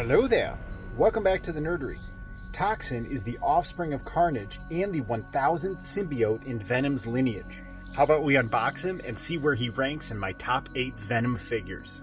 Hello there! Welcome back to the Nerdery. Toxin is the offspring of Carnage and the 1000th symbiote in Venom's lineage. How about we unbox him and see where he ranks in my top 8 Venom figures.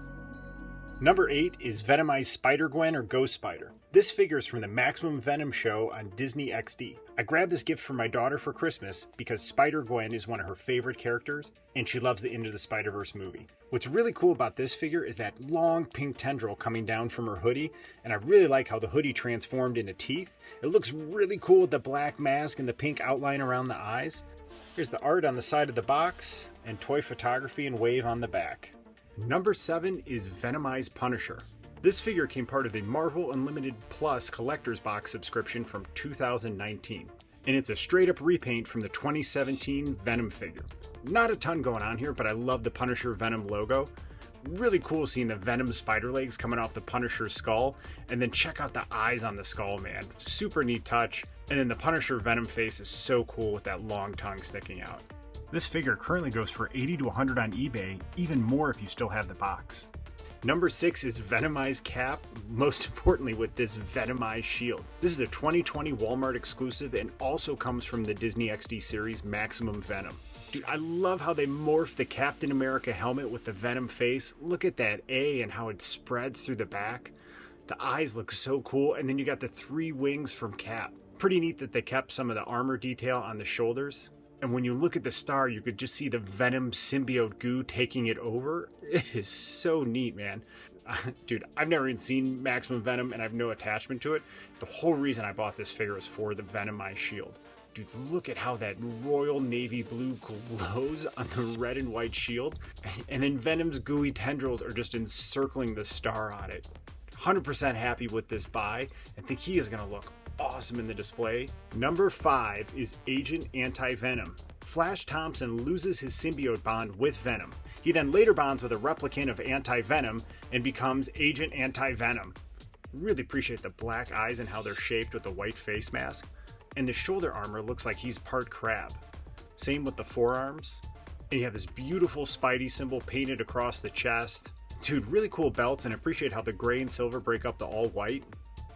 Number 8 is Venomized SpiderGwen or Ghost Spider. This figure is from the Maximum Venom show on Disney XD. I grabbed this gift for my daughter for Christmas because Spider-Gwen is one of her favorite characters and she loves the Into the Spider-Verse movie. What's really cool about this figure is that long pink tendril coming down from her hoodie, and I really like how the hoodie transformed into teeth. It looks really cool with the black mask and the pink outline around the eyes. Here's the art on the side of the box and toy photography and wave on the back. Number 7 is Venomized Punisher. This figure came part of the Marvel Unlimited Plus Collector's Box subscription from 2019. And it's a straight up repaint from the 2017 Venom figure. Not a ton going on here, but I love the Punisher Venom logo. Really cool seeing the Venom spider legs coming off the Punisher's skull. And then check out the eyes on the skull, man. Super neat touch. And then the Punisher Venom face is so cool with that long tongue sticking out. This figure currently goes for $80 to $100 on eBay, even more if you still have the box. Number 6 is Venomize Cap, most importantly with this Venomized shield. This is a 2020 Walmart exclusive and also comes from the Disney XD series Maximum Venom. Dude, I love how they morphed the Captain America helmet with the Venom face. Look at that A and how it spreads through the back. The eyes look so cool, and then you got the 3 wings from Cap. Pretty neat that they kept some of the armor detail on the shoulders. And when you look at the star, you could just see the Venom symbiote goo taking it over. It is so neat, man. Dude, I've never even seen Maximum Venom and I have no attachment to it. The whole reason I bought this figure is for the Venomized shield. Dude, look at how that royal navy blue glows on the red and white shield. And then Venom's gooey tendrils are just encircling the star on it. 100% happy with this buy and think he is going to look awesome in the display. Number 5 is Agent Anti-Venom. Flash Thompson loses his symbiote bond with Venom. He then later bonds with a replicant of Anti-Venom and becomes Agent Anti-Venom. Really appreciate the black eyes and how they're shaped with the white face mask. And the shoulder armor looks like he's part crab. Same with the forearms. And you have this beautiful Spidey symbol painted across the chest. Dude, really cool belts, and appreciate how the gray and silver break up the all white.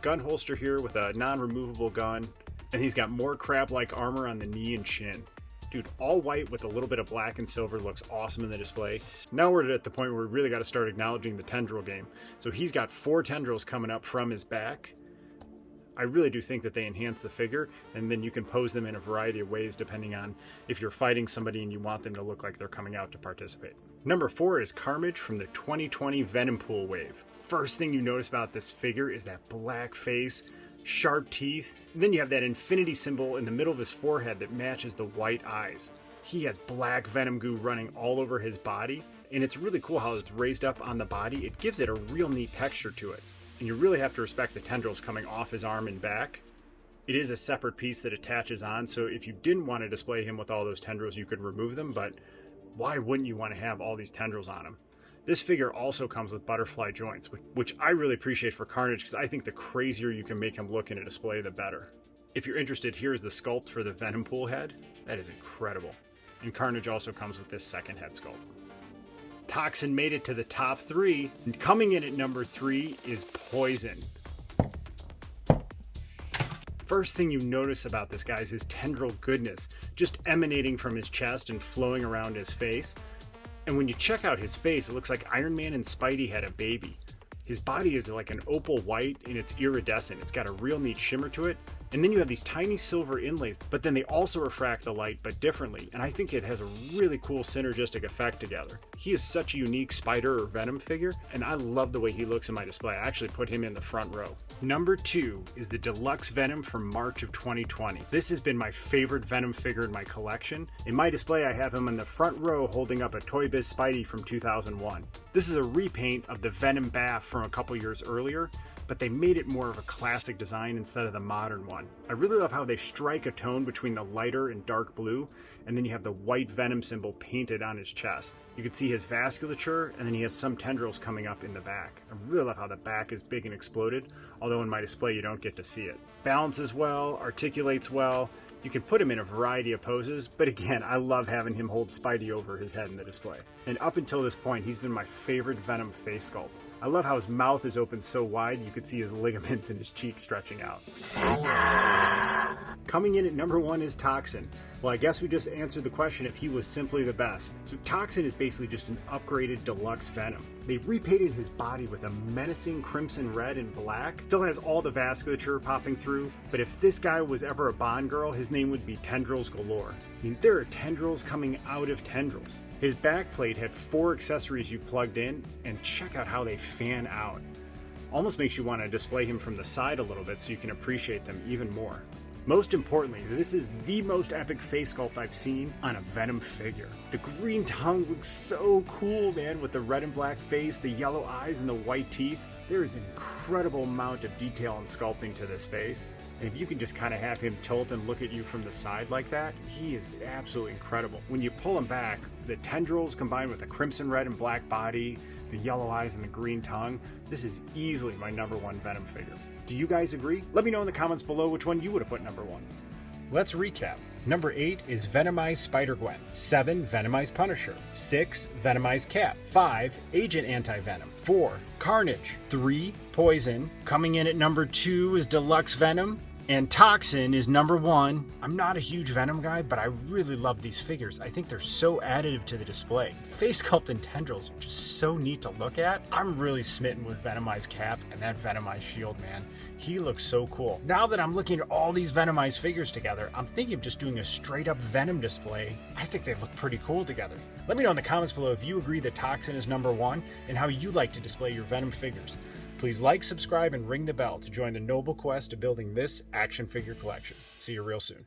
Gun holster here with a non-removable gun, and he's got more crab-like armor on the knee and shin. Dude, all white with a little bit of black and silver looks awesome in the display. Now we're at the point where we really got to start acknowledging the tendril game. So he's got 4 tendrils coming up from his back. I really do think that they enhance the figure, and then you can pose them in a variety of ways depending on if you're fighting somebody and you want them to look like they're coming out to participate. Number 4 is Carnage from the 2020 Venom Pool Wave. First thing you notice about this figure is that black face, sharp teeth, and then you have that infinity symbol in the middle of his forehead that matches the white eyes. He has black venom goo running all over his body, and it's really cool how it's raised up on the body. It gives it a real neat texture to it. And you really have to respect the tendrils coming off his arm and back. It is a separate piece that attaches on, so if you didn't want to display him with all those tendrils, you could remove them, but why wouldn't you want to have all these tendrils on him? This figure also comes with butterfly joints, which I really appreciate for Carnage because I think the crazier you can make him look in a display, the better. If you're interested, here's the sculpt for the Venom Pool head. That is incredible. And Carnage also comes with this second head sculpt. Toxin made it to the top 3, and coming in at number 3 is Poison. First thing you notice about this guy is his tendril goodness, just emanating from his chest and flowing around his face. And when you check out his face, it looks like Iron Man and Spidey had a baby. His body is like an opal white and it's iridescent. It's got a real neat shimmer to it. And then you have these tiny silver inlays, but then they also refract the light, but differently. And I think it has a really cool synergistic effect together. He is such a unique Spider or Venom figure, and I love the way he looks in my display. I actually put him in the front row. Number 2 is the Deluxe Venom from March of 2020. This has been my favorite Venom figure in my collection. In my display, I have him in the front row holding up a Toy Biz Spidey from 2001. This is a repaint of the Venom Bath from a couple years earlier, but they made it more of a classic design instead of the modern one. I really love how they strike a tone between the lighter and dark blue, and then you have the white Venom symbol painted on his chest. You can see his vasculature, and then he has some tendrils coming up in the back. I really love how the back is big and exploded, although in my display you don't get to see it. Balances well, articulates well. You can put him in a variety of poses, but again, I love having him hold Spidey over his head in the display. And up until this point, he's been my favorite Venom face sculpt. I love how his mouth is open so wide you could see his ligaments in his cheek stretching out. Coming in at number 1 is Toxin. Well, I guess we just answered the question if he was simply the best. So Toxin is basically just an upgraded Deluxe Venom. They've repainted his body with a menacing crimson red and black. Still has all the vasculature popping through, but if this guy was ever a Bond girl, his name would be Tendrils Galore. I mean, there are tendrils coming out of tendrils. His backplate had 4 accessories you plugged in, and check out how they fan out. Almost makes you want to display him from the side a little bit so you can appreciate them even more. Most importantly, this is the most epic face sculpt I've seen on a Venom figure. The green tongue looks so cool, man, with the red and black face, the yellow eyes, and the white teeth. There is an incredible amount of detail and sculpting to this face. And if you can just kind of have him tilt and look at you from the side like that, he is absolutely incredible. When you pull him back, the tendrils combined with the crimson red and black body, the yellow eyes and the green tongue, this is easily my number 1 Venom figure. Do you guys agree? Let me know in the comments below which one you would have put number 1. Let's recap. Number 8 is Venomized SpiderGwen. 7, Venomized Punisher. 6, Venomize Cap. 5, Agent Anti-Venom. 4, Carnage. 3, Poison. Coming in at number 2 is Deluxe Venom. And Toxin is number 1. I'm not a huge Venom guy, but I really love these figures. I think they're so additive to the display. Face sculpt and tendrils are just so neat to look at. I'm really smitten with Venomize Cap and that Venomized shield, man. He looks so cool. Now that I'm looking at all these Venomized figures together, I'm thinking of just doing a straight up Venom display. I think they look pretty cool together. Let me know in the comments below if you agree that Toxin is number 1 and how you like to display your Venom figures. Please like, subscribe, and ring the bell to join the noble quest of building this action figure collection. See you real soon.